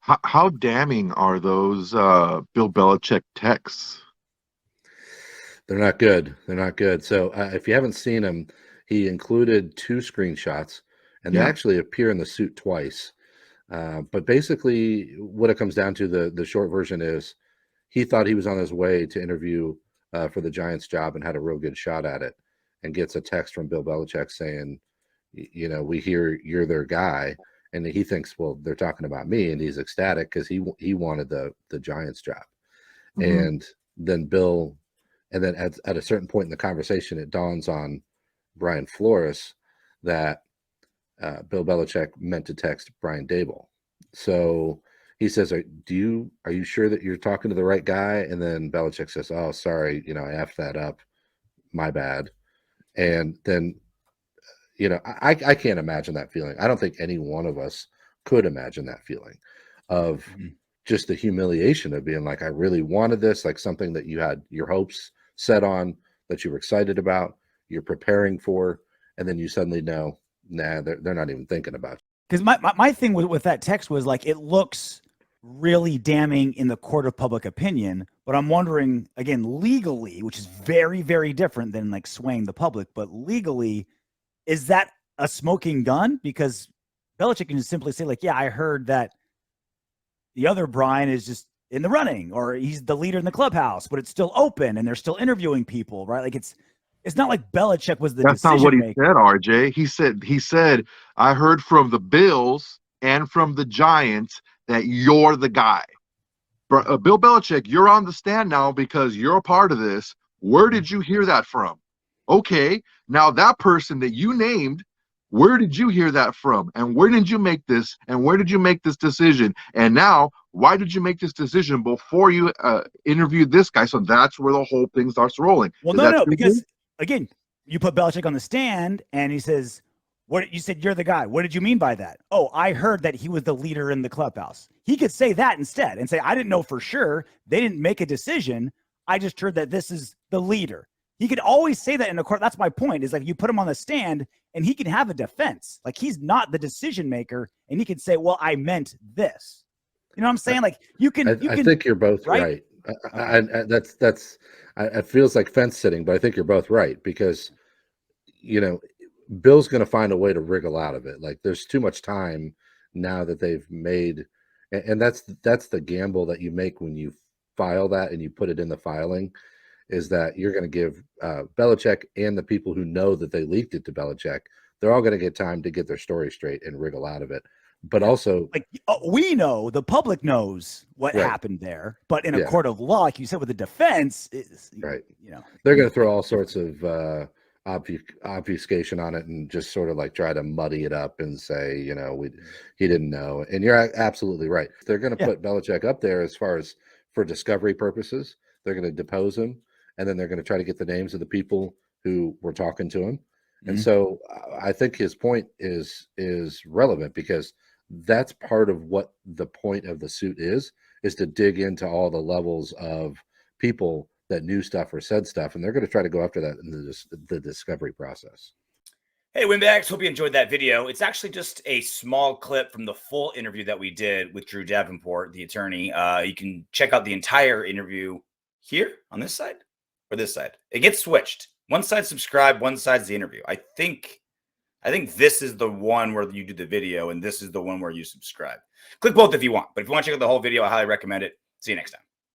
How damning are those Bill Belichick texts? They're not good. They're not good. So if you haven't seen them, he included two screenshots, and they Yeah. actually appear in the suit twice. But basically, what it comes down to, the short version is he thought he was on his way to interview for the Giants job and had a real good shot at it, and gets a text from Bill Belichick saying, we hear you're their guy, and he thinks, well, they're talking about me, and he's ecstatic because he wanted the Giants job, Hmm. and then Bill, and then at a certain point in the conversation, it dawns on Brian Flores that Bill Belichick meant to text Brian Dable. So he says, are you sure that you're talking to the right guy? And then Belichick says, oh, sorry, I effed that up. My bad. And then, I can't imagine that feeling. I don't think any one of us could imagine that feeling of Mhm. just the humiliation of being like, I really wanted this, like something that you had your hopes set on, that you were excited about, you're preparing for, and then you suddenly know, nah, they're not even thinking about you. Because my thing with that text was like, it looks really damning in the court of public opinion, but I'm wondering, again, legally, which is very, very different than like swaying the public, but legally, is that a smoking gun? Because Belichick can just simply say like, yeah, I heard that the other Brian is just in the running, or he's the leader in the clubhouse, but it's still open and they're still interviewing people, right? Like it's not like Belichick was the That's not what decision he maker. said, RJ. He said I heard from the Bills and from the Giants that you're the guy. Bill Belichick, you're on the stand now because you're a part of this. Where did you hear that from? Okay, now that person that you named, where did you hear that from? And where did you make this? And where did you make this decision? And now, why did you make this decision before you interviewed this guy? So that's where the whole thing starts rolling. Well, Is that no, true, Jim? because again, you put Belichick on the stand and he says, what you said, you're the guy. What did you mean by that? Oh, I heard that he was the leader in the clubhouse. He could say that instead and say, I didn't know for sure. They didn't make a decision. I just heard that this is the leader. He could always say that in the court. That's my point, is like you put him on the stand and he can have a defense. Like he's not the decision maker and he can say, well, I meant this. You know what I'm saying? Like you can, I think you're both right? right. Okay. It feels like fence sitting, but I think you're both right because, you know, Bill's going to find a way to wriggle out of it. Like there's too much time now that they've made, and that's the gamble that you make when you file that and you put it in the filing, is that you're going to give Belichick and the people who know that they leaked it to Belichick, they're all going to get time to get their story straight and wriggle out of it. But Yeah. also, Like we know, the public knows what right, happened there, but in a yeah, court of law, like you said, with the defense, is right, you know, they're going to throw all sorts of obfuscation on it and just sort of like try to muddy it up and say, he didn't know. And you're absolutely right. They're going to yeah. put Belichick up there as far as for discovery purposes. They're going to depose him, and then they're going to try to get the names of the people who were talking to him. And Mhm. so I think his point is relevant because that's part of what the point of the suit is to dig into all the levels of people that knew stuff or said stuff, and they're going to try to go after that in the discovery process. Hey, Windbags, hope you enjoyed that video. It's actually just a small clip from the full interview that we did with Drew Davenport, the attorney. You can check out the entire interview here on this side or this side. It gets switched. One side subscribe, one side's the interview. I think this is the one where you do the video, and this is the one where you subscribe. Click both if you want, but if you want to check out the whole video, I highly recommend it. See you next time.